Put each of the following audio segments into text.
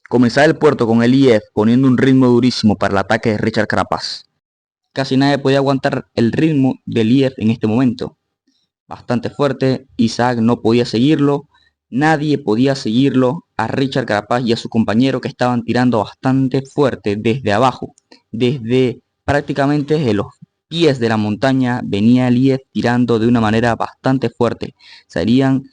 Comenzaba el puerto con el IF poniendo un ritmo durísimo para el ataque de Richard Carapaz. Casi nadie podía aguantar el ritmo del IF en este momento. Bastante fuerte, Isaac no podía seguirlo, nadie podía seguirlo a Richard Carapaz y a su compañero que estaban tirando bastante fuerte desde abajo, desde prácticamente desde los pies de la montaña venía el IF tirando de una manera bastante fuerte. Sabían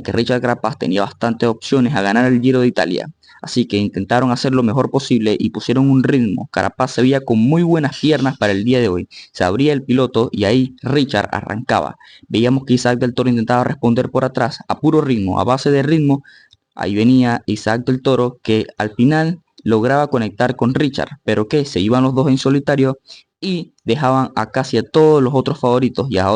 que Richard Carapaz tenía bastantes opciones a ganar el Giro de Italia, así que intentaron hacer lo mejor posible y pusieron un ritmo. Carapaz se veía con muy buenas piernas para el día de hoy. Se abría el piloto y ahí Richard arrancaba. Veíamos que Isaac del Toro intentaba responder por atrás a puro ritmo, a base de ritmo. Ahí venía Isaac del Toro que al final lograba conectar con Richard, pero que se iban los dos en solitario y dejaban a casi a todos los otros favoritos y a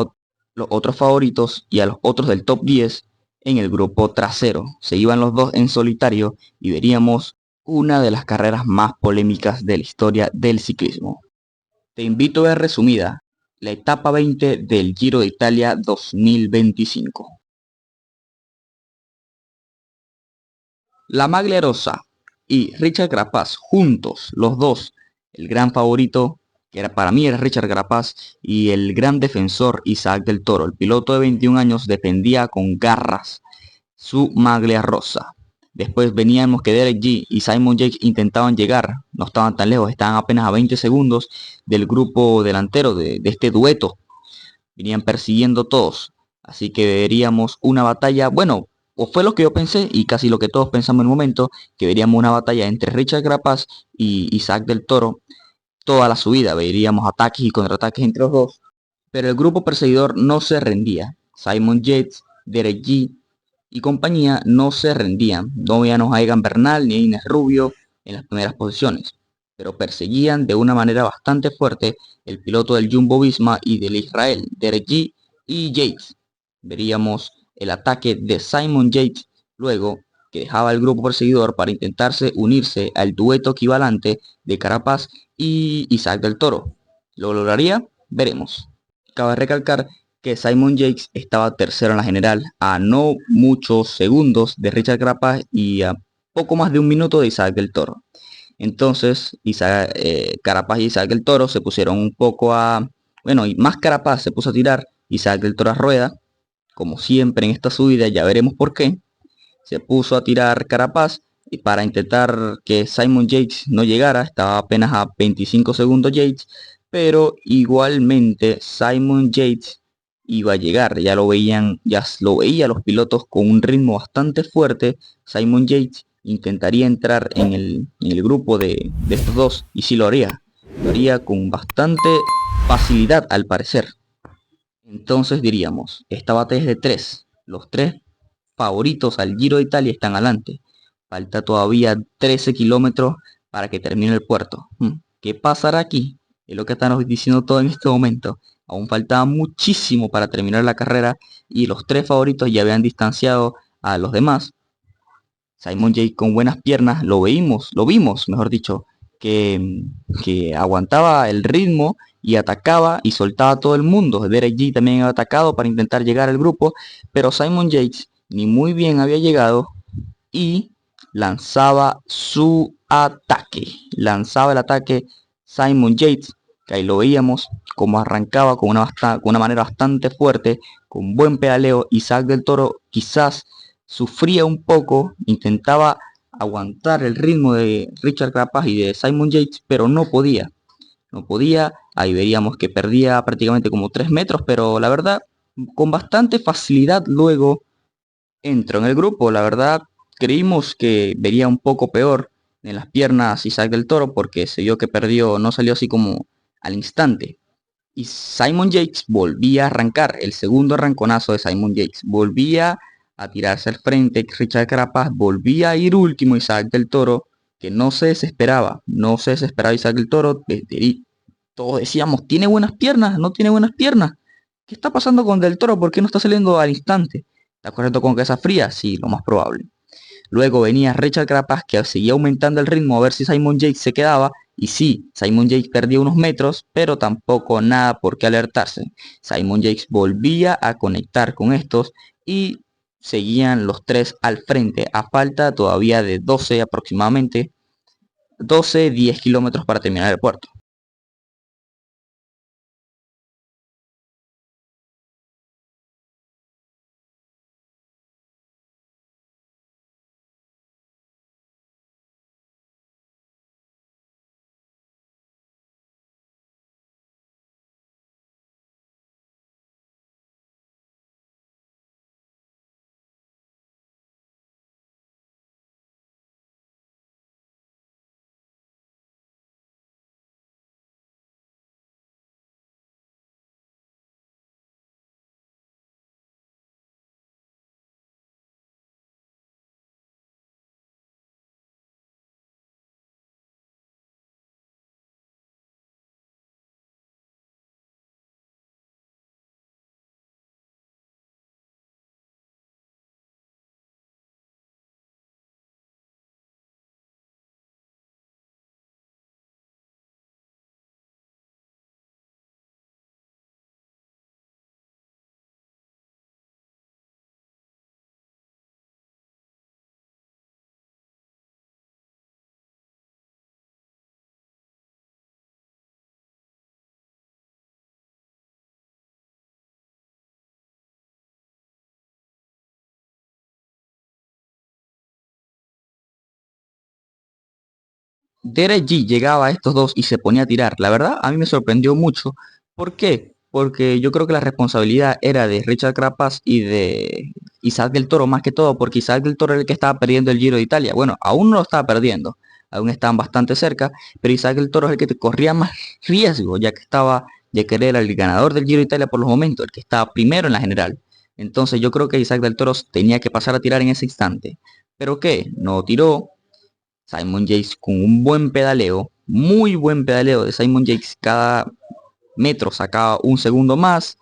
los otros favoritos y a los otros del top 10 en el grupo trasero. Se iban los dos en solitario y veríamos una de las carreras más polémicas de la historia del ciclismo. Te invito a ver resumida la etapa 20 del Giro de Italia 2025. La Maglia Rosa y Richard Carapaz juntos, los dos, el gran favorito, que era para mí era Richard Carapaz, y el gran defensor Isaac del Toro. El piloto de 21 años defendía con garras su Maglia Rosa. Después veníamos que Derek G y Simon Yates intentaban llegar, no estaban tan lejos, estaban apenas a 20 segundos del grupo delantero de este dueto. Venían persiguiendo todos, así que veríamos una batalla, bueno, o fue lo que yo pensé y casi lo que todos pensamos en el momento, que veríamos una batalla entre Richard Carapaz y Isaac del Toro toda la subida, veríamos ataques y contraataques entre los dos, pero el grupo perseguidor no se rendía. Simon Yates, Derek G y compañía no se rendían, no veíamos a Egan Bernal ni a Inés Rubio en las primeras posiciones, pero perseguían de una manera bastante fuerte el piloto del Jumbo Visma y del Israel, Derek G y Yates. Veríamos el ataque de Simon Yates luego que dejaba el grupo perseguidor para intentarse unirse al dueto equivalente de Carapaz y Isaac del Toro. ¿Lo lograría? Veremos. Cabe recalcar que Simon Yates estaba tercero en la general a no muchos segundos de Richard Carapaz y a poco más de un minuto de Isaac del Toro. Entonces Carapaz y Isaac del Toro se pusieron un poco bueno, y más Carapaz se puso a tirar, Isaac del Toro a rueda, como siempre en esta subida, ya veremos por qué. Se puso a tirar Carapaz y para intentar que Simon Yates no llegara, estaba apenas a 25 segundos Yates, pero igualmente Simon Yates iba a llegar, ya lo veía los pilotos con un ritmo bastante fuerte. Simon Yates intentaría entrar en el grupo de estos dos y sí lo haría con bastante facilidad al parecer. Entonces diríamos, esta batalla es de tres, los tres favoritos al Giro de Italia están adelante. Falta todavía 13 kilómetros para que termine el puerto. ¿Qué pasará aquí? Es lo que estamos diciendo todo en este momento. Aún faltaba muchísimo para terminar la carrera y los tres favoritos ya habían distanciado a los demás. Simon Yates con buenas piernas, lo vimos, mejor dicho, que aguantaba el ritmo y atacaba y soltaba a todo el mundo. Derek G también había atacado para intentar llegar al grupo, pero Simon Yates ni muy bien había llegado y lanzaba su ataque. Lanzaba el ataque Simon Yates, que ahí lo veíamos como arrancaba con una manera bastante fuerte, con buen pedaleo. Isaac del Toro quizás sufría un poco, intentaba aguantar el ritmo de Richard Carapaz y de Simon Yates, pero no podía. No podía, ahí veríamos que perdía prácticamente como 3 metros, pero la verdad, con bastante facilidad luego entró en el grupo. La verdad, creímos que vería un poco peor en las piernas Isaac del Toro porque se vio que perdió, no salió así como al instante. Y Simon Yates volvía a arrancar, el segundo arranconazo de Simon Yates. Volvía a tirarse al frente, Richard Carapaz volvía a ir último Isaac del Toro, que no se desesperaba, no se desesperaba Isaac del Toro. Todos decíamos, tiene buenas piernas, no tiene buenas piernas. ¿Qué está pasando con Del Toro? ¿Por qué no está saliendo al instante? ¿Está correcto con cabeza fría? Sí, lo más probable. Luego venía Richard Carapaz que seguía aumentando el ritmo a ver si Simon Yates se quedaba. Y sí, Simon Yates perdía unos metros, pero tampoco nada por qué alertarse. Simon Yates volvía a conectar con estos y seguían los tres al frente a falta todavía de 12 aproximadamente, 12-10 kilómetros para terminar el puerto. Derek G llegaba a estos dos y se ponía a tirar. La verdad, a mí me sorprendió mucho. ¿Por qué? Porque yo creo que la responsabilidad era de Richard Carapaz y de Isaac del Toro más que todo, porque Isaac del Toro era el que estaba perdiendo el Giro de Italia. Bueno, aún no lo estaba perdiendo, aún estaban bastante cerca, pero Isaac del Toro es el que te corría más riesgo, ya que él era el ganador del Giro de Italia por los momentos, el que estaba primero en la general. Entonces yo creo que Isaac del Toro tenía que pasar a tirar en ese instante. ¿Pero qué? No tiró. Simon Yates con un buen pedaleo, muy buen pedaleo de Simon Yates, cada metro sacaba un segundo más,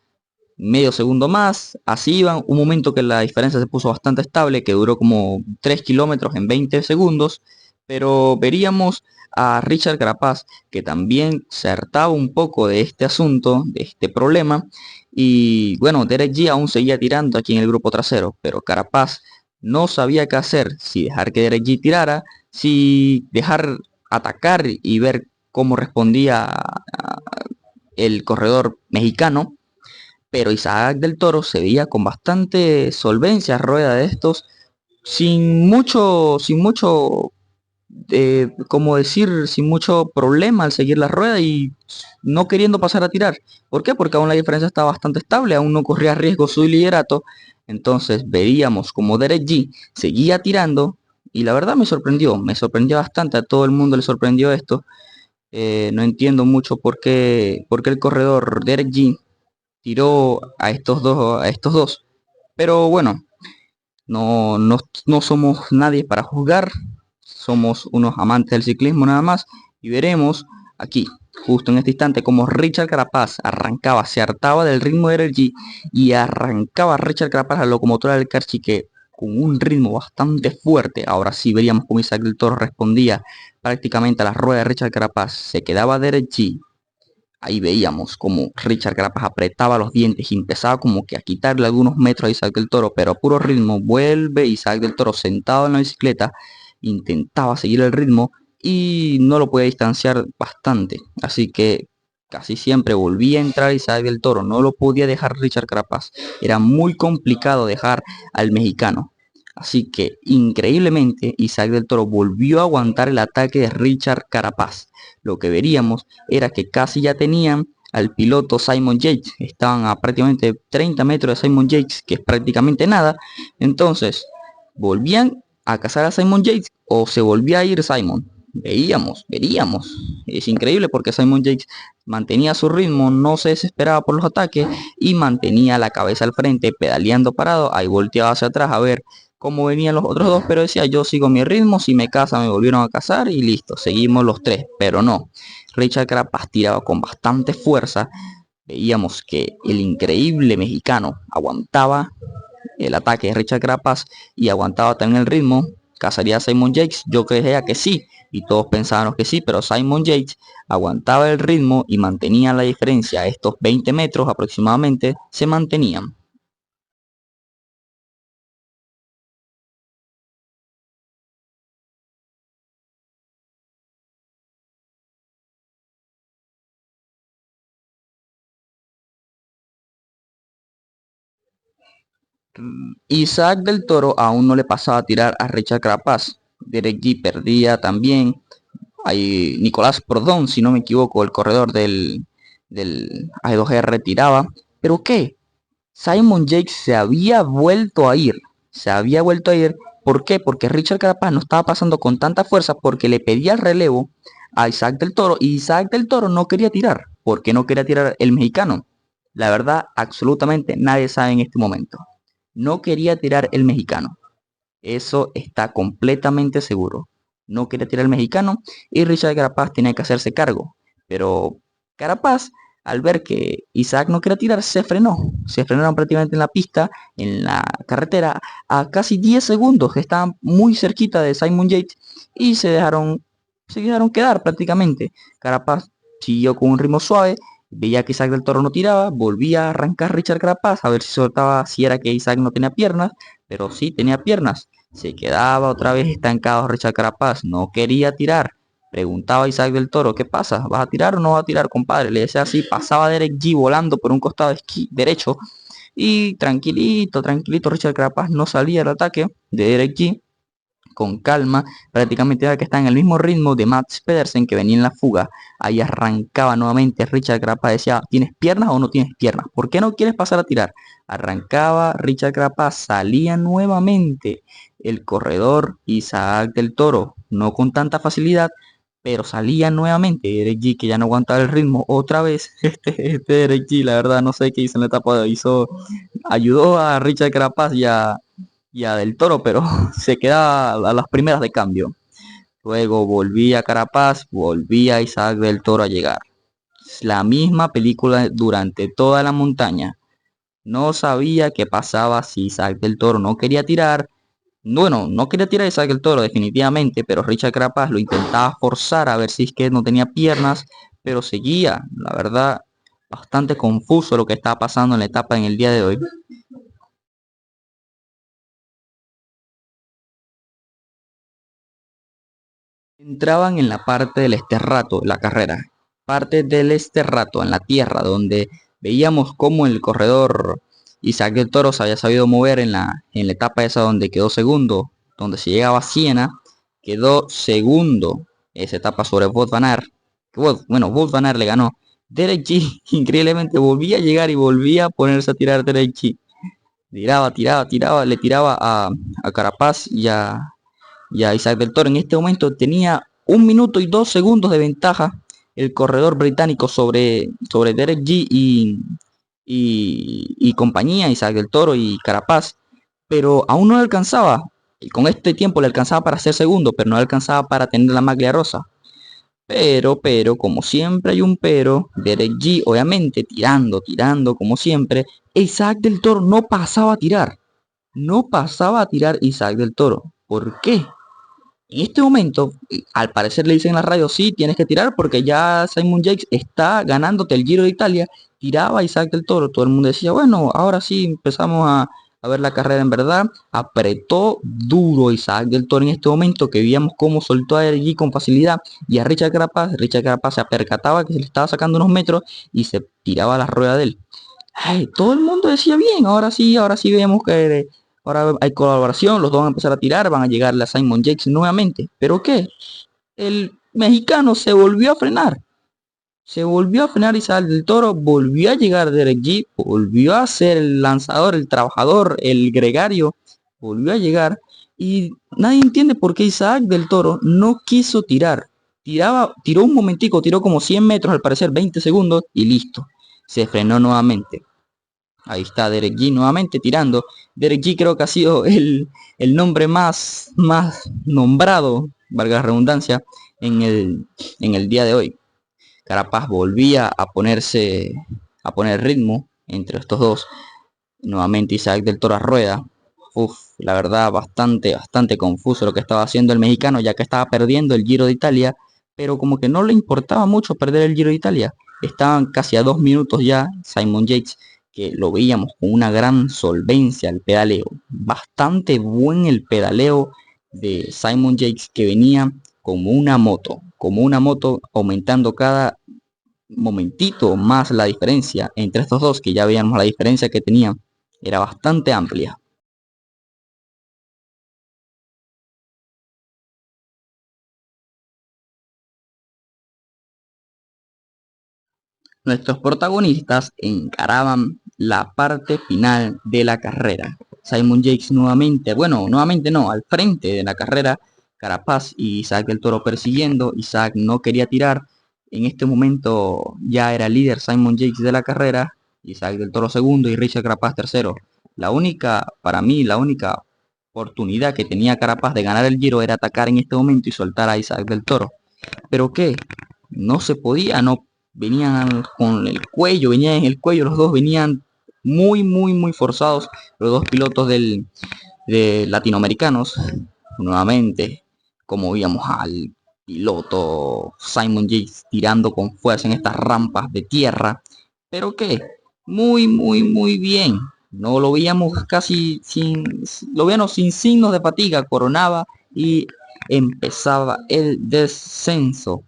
medio segundo más, así iban, un momento que la diferencia se puso bastante estable, que duró como 3 kilómetros en 20 segundos, pero veríamos a Richard Carapaz, que también se hartaba un poco de este asunto, de este problema, y bueno, Derek G aún seguía tirando aquí en el grupo trasero, pero Carapaz no sabía qué hacer, si dejar que Derek G tirara, si dejar atacar y ver cómo respondía el corredor mexicano, pero Isaac del Toro se veía con bastante solvencia a rueda de estos, sin mucho, como decir, sin mucho problema al seguir la rueda y no queriendo pasar a tirar. ¿Por qué? Porque aún la diferencia estaba bastante estable, aún no corría riesgo su liderato. Entonces veríamos como Derek G seguía tirando y la verdad me sorprendió bastante, a todo el mundo le sorprendió esto. No entiendo mucho por qué el corredor Derek G tiró a estos dos. Pero bueno, no somos nadie para juzgar, somos unos amantes del ciclismo nada más y veremos aquí, justo en este instante, como Richard Carapaz arrancaba, se hartaba del ritmo de Energy y arrancaba Richard Carapaz la locomotora del Karchique con un ritmo bastante fuerte. Ahora sí veríamos cómo Isaac del Toro respondía prácticamente a la rueda de Richard Carapaz, se quedaba de Energy. Ahí veíamos como Richard Carapaz apretaba los dientes y empezaba como que a quitarle algunos metros a Isaac del Toro, pero a puro ritmo vuelve Isaac del Toro sentado en la bicicleta, intentaba seguir el ritmo y no lo podía distanciar bastante. Así que casi siempre volvía a entrar Isaac del Toro, no lo podía dejar Richard Carapaz. Era muy complicado dejar al mexicano. Así que increíblemente Isaac del Toro volvió a aguantar el ataque de Richard Carapaz. Lo que veríamos era que casi ya tenían al piloto Simon Yates, estaban a prácticamente 30 metros de Simon Yates, que es prácticamente nada. Entonces volvían a cazar a Simon Yates o se volvía a ir Simon. Veríamos. Es increíble porque Simon Yates mantenía su ritmo, no se desesperaba por los ataques y mantenía la cabeza al frente, pedaleando parado, ahí volteaba hacia atrás a ver cómo venían los otros dos, pero decía yo sigo mi ritmo, si me casan me volvieron a casar y listo, seguimos los tres, pero no. Richard Carapaz tiraba con bastante fuerza, veíamos que el increíble mexicano aguantaba el ataque de Richard Carapaz y aguantaba también el ritmo, cazaría a Simon Yates, yo creía que sí, y todos pensábamos que sí, pero Simon Yates aguantaba el ritmo y mantenía la diferencia, estos 20 metros aproximadamente se mantenían. Isaac del Toro aún no le pasaba a tirar a Richard Carapaz. Derek G perdía también. Ahí Nicolás Prodón, si no me equivoco, el corredor del A2R retiraba. ¿Pero qué? Simon Yates se había vuelto a ir. Se había vuelto a ir. ¿Por qué? Porque Richard Carapaz no estaba pasando con tanta fuerza porque le pedía el relevo a Isaac del Toro y Isaac del Toro no quería tirar. ¿Por qué no quería tirar el mexicano? La verdad, absolutamente nadie sabe en este momento. No quería tirar el mexicano. Eso está completamente seguro. No quería tirar el mexicano y Richard Carapaz tenía que hacerse cargo. Pero Carapaz, al ver que Isaac no quería tirar, se frenó. Se frenaron prácticamente en la pista, en la carretera, a casi 10 segundos, que estaban muy cerquita de Simon Yates y se dejaron quedar prácticamente. Carapaz siguió con un ritmo suave. Veía que Isaac del Toro no tiraba, volvía a arrancar Richard Carapaz a ver si soltaba, si era que Isaac no tenía piernas, pero sí tenía piernas. Se quedaba otra vez estancado Richard Carapaz, no quería tirar. Preguntaba a Isaac del Toro, ¿qué pasa? ¿Vas a tirar o no vas a tirar, compadre? Le decía así, pasaba Derek G volando por un costado derecho y tranquilito, tranquilito, Richard Carapaz no salía al ataque de Derek G con calma, prácticamente era que está en el mismo ritmo de Mats Pedersen que venía en la fuga. Ahí arrancaba nuevamente Richard Carapaz, decía, ¿tienes piernas o no tienes piernas? ¿Por qué no quieres pasar a tirar? Arrancaba Richard Carapaz, salía nuevamente el corredor Isaac del Toro, no con tanta facilidad, pero salía nuevamente Derek G, que ya no aguantaba el ritmo otra vez. Este Derek G, la verdad no sé qué hizo en la etapa, ayudó a Richard Carapaz y a Del Toro, pero se queda a las primeras de cambio. Luego volvía Carapaz, volvía Isaac del Toro a llegar. La misma película durante toda la montaña. No sabía qué pasaba si Isaac del Toro no quería tirar. Bueno, no quería tirar Isaac del Toro definitivamente, pero Richard Carapaz lo intentaba forzar a ver si es que no tenía piernas, pero seguía, la verdad, bastante confuso lo que estaba pasando en la etapa en el día de hoy. Entraban en la parte del esterrato de la carrera, parte del esterrato en la tierra, donde veíamos cómo el corredor Isaac del Toro se había sabido mover en la etapa esa donde quedó segundo, donde se llegaba a Siena, quedó segundo esa etapa sobre Wout van Aert. Bueno, Wout van Aert le ganó. Derek G increíblemente volvía a llegar y volvía a ponerse a tirar Derek G. Tiraba, le tiraba a Carapaz y a Isaac del Toro. En este momento tenía 1 minuto y 2 segundos de ventaja el corredor británico sobre Derek G y compañía, Isaac del Toro y Carapaz, pero aún no le alcanzaba. Y con este tiempo le alcanzaba para ser segundo, pero no le alcanzaba para tener la maglia rosa. Pero, como siempre hay un pero, Derek G obviamente tirando como siempre, Isaac del Toro no pasaba a tirar. No pasaba a tirar Isaac del Toro. ¿Por qué? En este momento, al parecer le dicen en la radio, sí, tienes que tirar porque ya Simon Yates está ganándote el Giro de Italia. Tiraba Isaac del Toro. Todo el mundo decía, bueno, ahora sí empezamos a ver la carrera en verdad. Apretó duro Isaac del Toro en este momento, que veíamos cómo soltó a allí con facilidad y a Richard Carapaz. Richard Carapaz se percataba que se le estaba sacando unos metros y se tiraba a la rueda de él. Ay, todo el mundo decía bien, ahora sí vemos que ahora hay colaboración, los dos van a empezar a tirar, van a llegarle a Simon Yates nuevamente. ¿Pero qué? El mexicano se volvió a frenar Isaac del Toro, volvió a llegar Derek G, volvió a ser el lanzador, el trabajador, el gregario, volvió a llegar y nadie entiende por qué Isaac del Toro no quiso tirar. Tiró un momentico, tiró como 100 metros al parecer, 20 segundos y listo. Se frenó nuevamente. Ahí está Derek G nuevamente tirando. Derek G creo que ha sido el nombre más nombrado, valga la redundancia, en el día de hoy. Carapaz volvía a poner ritmo entre estos dos. Nuevamente Isaac del Toro a rueda. Uf, la verdad bastante confuso lo que estaba haciendo el mexicano, ya que estaba perdiendo el Giro de Italia, pero como que no le importaba mucho perder el Giro de Italia. Estaban casi a 2 minutos ya Simon Yates, que lo veíamos con una gran solvencia al pedaleo. Bastante buen el pedaleo de Simon Yates, que venía como una moto, aumentando cada momentito más la diferencia entre estos dos, que ya veíamos la diferencia que tenían, era bastante amplia. Nuestros protagonistas encaraban la parte final de la carrera. Simon Yates nuevamente, bueno, nuevamente no, al frente de la carrera, Carapaz y Isaac del Toro persiguiendo. Isaac no quería tirar. En este momento ya era líder Simon Yates de la carrera, Isaac del Toro segundo y Richard Carapaz tercero. La única, para mí, la única oportunidad que tenía Carapaz de ganar el Giro era atacar en este momento y soltar a Isaac del Toro. ¿Pero qué? No se podía, no venían con el cuello, venían en el cuello, los dos venían muy forzados, los dos pilotos de latinoamericanos. Nuevamente, como víamos al piloto Simon Yates tirando con fuerza en estas rampas de tierra, pero que muy bien. No lo veíamos casi sin, lo veíamos sin signos de fatiga, coronaba y empezaba el descenso.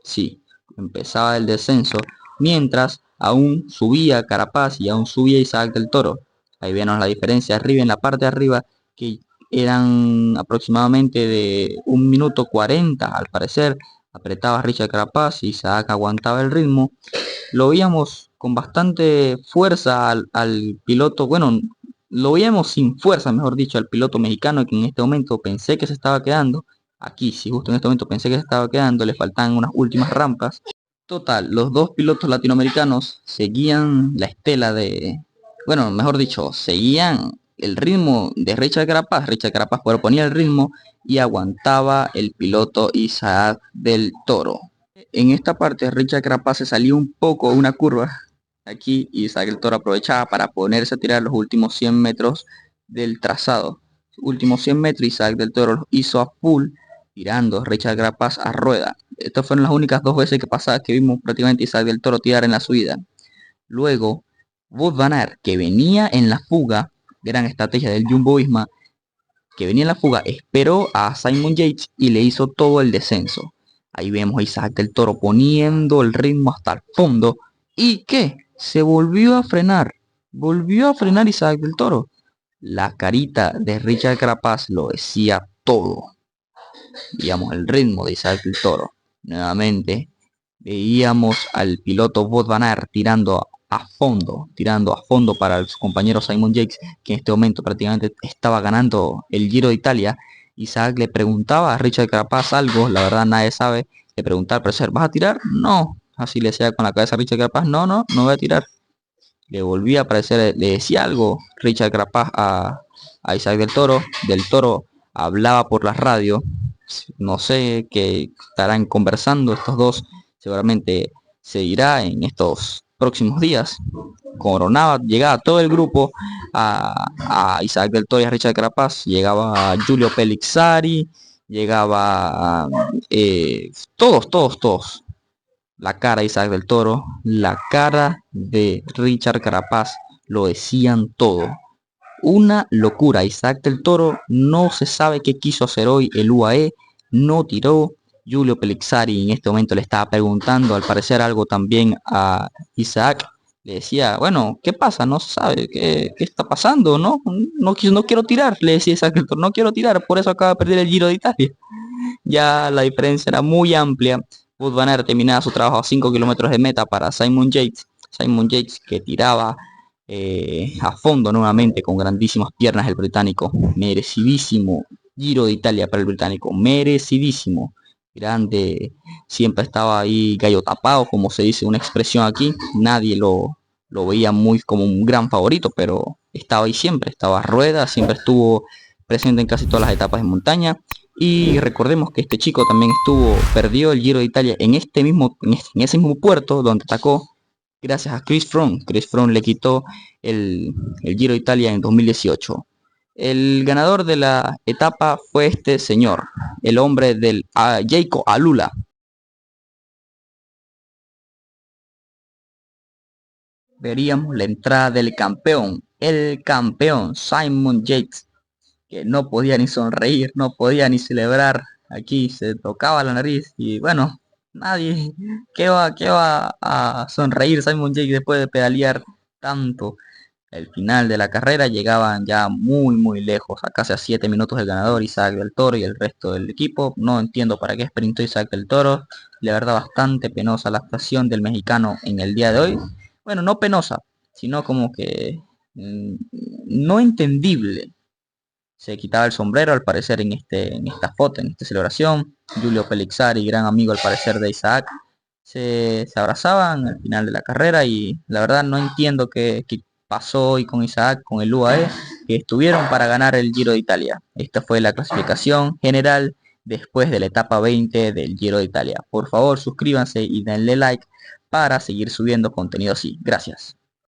Sí, empezaba el descenso, mientras aún subía Carapaz y aún subía Isaac del Toro. Ahí vemos la diferencia arriba, en la parte de arriba, que eran aproximadamente de 1 minuto 40, al parecer. Apretaba Richard Carapaz y Isaac aguantaba el ritmo. Lo veíamos con bastante fuerza al piloto, bueno, lo veíamos sin fuerza, mejor dicho, al piloto mexicano, que en este momento pensé que se estaba quedando. Aquí, sí, justo en este momento pensé que se estaba quedando, le faltaban unas últimas rampas. Total, los dos pilotos latinoamericanos seguían la estela de, bueno, mejor dicho, seguían el ritmo de Richard Carapaz. Richard Carapaz proponía el ritmo y aguantaba el piloto Isaac del Toro. En esta parte Richard Carapaz se salió un poco de una curva aquí y Isaac del Toro aprovechaba para ponerse a tirar los últimos 100 metros del trazado. Últimos 100 metros Isaac del Toro los hizo a full, tirando Richard Carapaz a rueda. Estas fueron las únicas dos veces que vimos prácticamente Isaac del Toro tirar en la subida. Luego, Wout van Aert, que venía en la fuga, gran estrategia del Jumbo Visma, que venía en la fuga, esperó a Simon Yates y le hizo todo el descenso. Ahí vemos a Isaac del Toro poniendo el ritmo hasta el fondo. ¿Y qué? Se volvió a frenar Isaac del Toro. La carita de Richard Carapaz lo decía todo. Veíamos el ritmo de Isaac del Toro. Nuevamente veíamos al piloto Wout van Aert tirando a fondo para su compañero Simon Yates, que en este momento prácticamente estaba ganando el Giro de Italia. Isaac le preguntaba a Richard Carapaz algo, la verdad nadie sabe. Le preguntaba al profesor, ¿vas a tirar? No. Así le decía con la cabeza a Richard Carapaz, no voy a tirar. Le volvía a aparecer, le decía algo Richard Carapaz a Isaac del Toro. Del Toro hablaba por la radio. No sé qué estarán conversando estos dos. Seguramente se dirá en estos próximos días. Coronaba, llegaba todo el grupo a Isaac del Toro y a Richard Carapaz. Llegaba Giulio Pellizzari. Llegaba todos. La cara de Isaac del Toro, la cara de Richard Carapaz, lo decían todo. Una locura. Isaac del Toro no se sabe qué quiso hacer hoy el UAE, no tiró. Giulio Pellizzari en este momento le estaba preguntando al parecer algo también a Isaac. Le decía, bueno, ¿qué pasa? No se sabe qué está pasando, ¿no? No quiero tirar, le decía Isaac del Toro, no quiero tirar, por eso acaba de perder el Giro de Italia. Ya la diferencia era muy amplia. Wout van Aert terminaba su trabajo a 5 kilómetros de meta para Simon Yates. Simon Yates que tiraba a fondo nuevamente con grandísimas piernas el británico. Merecidísimo Giro de Italia para el británico. Merecidísimo. Grande. Siempre estaba ahí gallo tapado, como se dice una expresión aquí. Nadie lo veía muy como un gran favorito, pero estaba ahí siempre. Estaba a rueda, siempre estuvo presente en casi todas las etapas de montaña. Y recordemos que este chico también perdió el Giro de Italia en ese mismo puerto donde atacó gracias a Chris Froome. Chris Froome le quitó el Giro de Italia en 2018. El ganador de la etapa fue este señor, el hombre del Jaco Alula. Veríamos la entrada del campeón, el campeón Simon Yates, que no podía ni sonreír, no podía ni celebrar. Aquí se tocaba la nariz y bueno, nadie, qué va a sonreír Simon Yates después de pedalear tanto? el final de la carrera, llegaban ya muy lejos, a casi a 7 minutos del ganador Isaac del Toro y el resto del equipo. No entiendo para qué sprintó Isaac del Toro. La verdad, bastante penosa la actuación del mexicano en el día de hoy. Bueno, no penosa, sino como que no entendible. Se quitaba el sombrero al parecer en esta foto, en esta celebración. Julio Pelixari, gran amigo al parecer de Isaac, se abrazaban al final de la carrera y la verdad no entiendo qué pasó hoy con Isaac, con el UAE, que estuvieron para ganar el Giro de Italia. Esta fue la clasificación general después de la etapa 20 del Giro de Italia. Por favor, suscríbanse y denle like para seguir subiendo contenido así. Gracias.